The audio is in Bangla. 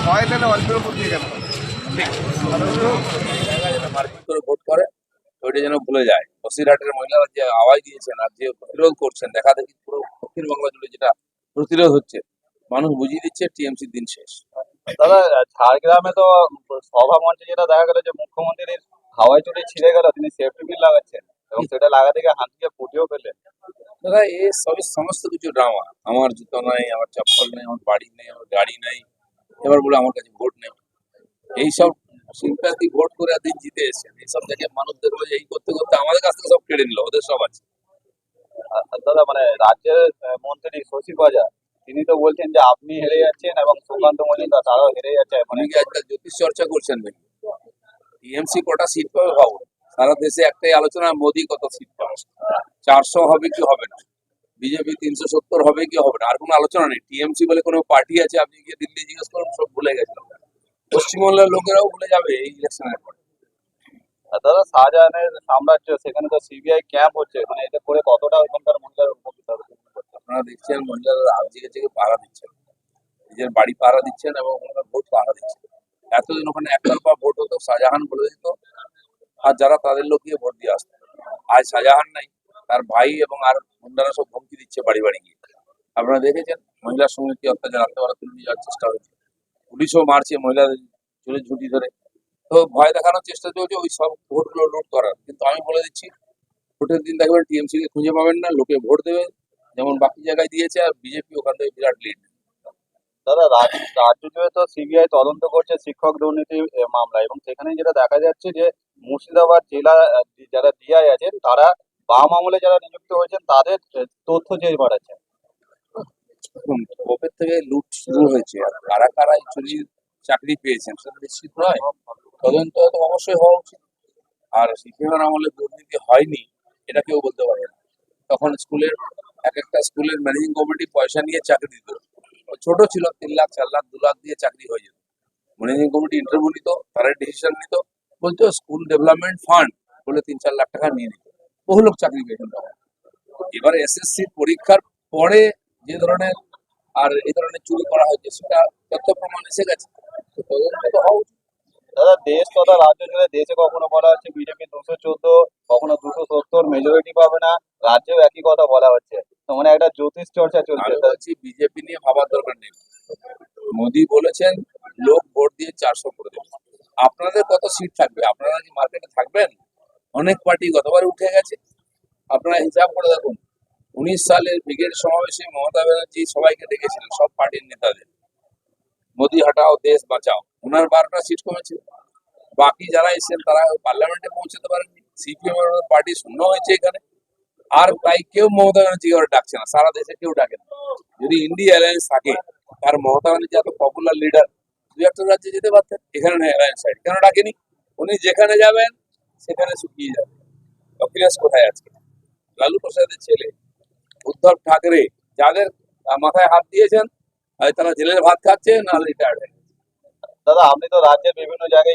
হয় তাহলে অল্পের উপর দিয়ে গেল মার্কিং করে ভোট করে ওইটা যেন ভুলে যায়। বসিরহাটের মহিলারা যে আওয়াজ দিয়েছেন আর যে প্রতিরোধ করছেন, দেখা দেখি পুরো দক্ষিণ বাংলা জুড়ে যেটা প্রতিরোধ হচ্ছে, মানুষ বুঝিয়ে দিচ্ছে টিএমসির দিন শেষ। দাদা, ঝাড়গ্রামে তো সভা মঞ্চে যেটা দেখা গেল যে মুখ্যমন্ত্রীর হাওয়াই চটি ছিঁড়ে গেল, তিনি সেফটি পিন লাগাচ্ছেন এবং সেটা লাগাতে গিয়ে হাতিকে ফুটিয়েও ফেললেন। দাদা, এই সবই সমস্ত কিছু ড্রামা। আমার জুতো নাই, আমার চপ্পল নেই, আমার বাড়ি নেই, আমার গাড়ি নাই, এবার বলে আমার কাছে ভোট নেই। এইসব সিম্প্যাথি ভোট করে দিন জিতে এসেছেন। এইসব দেখে মানুষ দেখলো যে এই করতে করতে আমাদের কাছ থেকে সব কেড়ে নিল, ওদের সব আছে। আর দাদা, মানে রাজ্যের মন্ত্রী শশী বাজার তিনি তো বলছেন যে আপনি হেরে যাচ্ছেন এবং সুকান্ত মজুমদার তারাও হেরে যাচ্ছে। মানে অনেকে আজকাল জ্যোতিষ চর্চা করছেন নাকি টিএমসি কটা সিট পাবে ভাবো। সারা দেশে একটাই আলোচনা, মোদি কত সিট পাবে, 400 হবে কি হবে না, বিজেপি 370 হবে কি হবে না, আর কোনো আলোচনা নেই। টিএমসি বলে কোনো পার্টি আছে? আপনি গিয়ে দিল্লি জিজ্ঞেস করুন, সব ভুলে গেছেন। পশ্চিমবাংলার লোকেরাও ভুলে যাবে এই ইলেকশনের পর। দাদা, শাহজাহানের সাম্রাজ্য, সেখানে তো সিবিআই ক্যাম্প হচ্ছে, মানে এটা করে কতটা ওখানকার মহিলার উপকৃত হবে? আপনারা দেখছেন মহিলারা রাত জেগে জেগে পাহারা দিচ্ছেন, নিজের বাড়ি পাহারা দিচ্ছেন এবং ওনারা ভোট পাহারা দিচ্ছেন। এতদিন ওখানে একতরফা ভোট হতো, শাহজাহান বলে দিত আর যারা তাদের লোক গিয়ে ভোট দিয়ে আসতো। আজ শাহজাহান নাই, তার ভাই এবং আর গুন্ডারা সব হুমকি দিচ্ছে বাড়ি বাড়ি গিয়ে। আপনারা দেখেছেন মহিলার সঙ্গে কি অত্যাচার, রাত্রেবেলা তুলে নিয়ে যাওয়ার চেষ্টা হয়েছে, পুলিশও মারছে মহিলাদের চুলে ঝুঁটি ধরে। তো ভয় দেখানোর চেষ্টা চলছে ওই সব ভোটগুলো লুট করার। কিন্তু আমি বলে দিচ্ছি, ভোটের দিন দেখবেন টিএমসি কে খুঁজে পাবেন না, লোকে ভোট দেবে যেমন বাকি জায়গায় দিয়েছে, আর বিজেপি ওখান থেকে বিরাট লিড। দাদা, রাজ্য জুড়ে তো সিবিআই তদন্ত করছে শিক্ষক দুর্নীতি মামলা, এবং সেখানে যেটা দেখা যাচ্ছে যে মুর্শিদাবাদ জেলা যারা ডিআই আছেন তারা বাম আমলে যারা নিযুক্ত হয়েছেন তাদের তথ্য চেয়ে বাড়াচ্ছেন। কবে থেকে লুট শুরু হয়েছে আর কারা কারা এই চুরির চাকরি পেয়েছেন সেটা নিশ্চিত নয়। তদন্ত তো অবশ্যই হওয়া উচিত। আর সিপিএমের আমলে দুর্নীতি হয়নি এটা কেউ বলতে পারে না। তখন স্কুলের এক একটা স্কুলের ম্যানেজিং কমিটি পয়সা নিয়ে চাকরি দিত। ছোট ছিল, 3 লাখ 4 লাখ 2 লাখ দিয়ে চাকরি হয়ে যেত। ম্যানেজিং কমিটি ইন্টারভিউ নিত, তারা ডিসিশন নিত, বলতো স্কুল ডেভেলপমেন্ট ফান্ড বলে 3-4 লাখ টাকা নিয়ে নিত। বহু লোক চাকরি পেয়েছেন তখন। এবার এসএসসি পরীক্ষার পরে যে ধরনের আর এই ধরনের চুরি করা হয়েছে সেটা তথ্য প্রমাণ এসে গেছে, তো তদন্ত তো হওয়া উচিত। দাদা, দেশ তথা রাজ্য জুড়ে দেশে কখনো বলা হচ্ছে বিজেপি 214, কখনো 270 মেজরিটি পাবে না, রাজ্যেও একই কথা বলা হচ্ছে। তো মানে একটা জ্যোতিষ চর্চা চলছে। আমি বলছি বিজেপি নিয়ে ভাবার দরকার নেই। মোদি বলেছেন লোক ভোট দিয়ে 400 করে দেবে। আপনাদের কত সিট থাকবে? আপনারা কি মার্কেটে থাকবেন? অনেক পার্টি গতবার উঠে গেছে। আপনারা হিসাব করে দেখুন, 19 সালের ব্রিগেড সমাবেশে মমতা ব্যানার্জি সবাইকে ডেকেছিলেন, সব পার্টির নেতাদের, মোদি হটাও দেশ বাঁচাও। ওনার 12টা সিট কমেছে। বাকি যারা এসেছেন তারা পার্লামেন্টে পৌঁছাতে পারেননি। সিপিএম এর পার্টি শূন্য হয়েছে এখানে। আর তাই কেউ মমতা ব্যানার্জি করে ডাকছে না, সারা দেশে কেউ ডাকে না। যদি ইন্ডিয়া অ্যালায়েন্স থাকে, আর মমতা ব্যানার্জি এত পপুলার লিডার, দু একটা রাজ্যে যেতে পারতেন। এখানে নেই অ্যালায়েন্স সাইড, কেন ডাকেনি? উনি যেখানে যাবেন সেখানে শুকিয়ে যাবে। অখিলেশ কোথায় আছে? লালু প্রসাদের ছেলে উদ্ধব ঠাকরে, যাদের মাথায় হাত দিয়েছেন, তারা জেলের ভাত খাচ্ছে না রিটায়ার্ড হয়ে গেছে। দাদা, আপনি তো রাজ্যের বিভিন্ন জায়গায়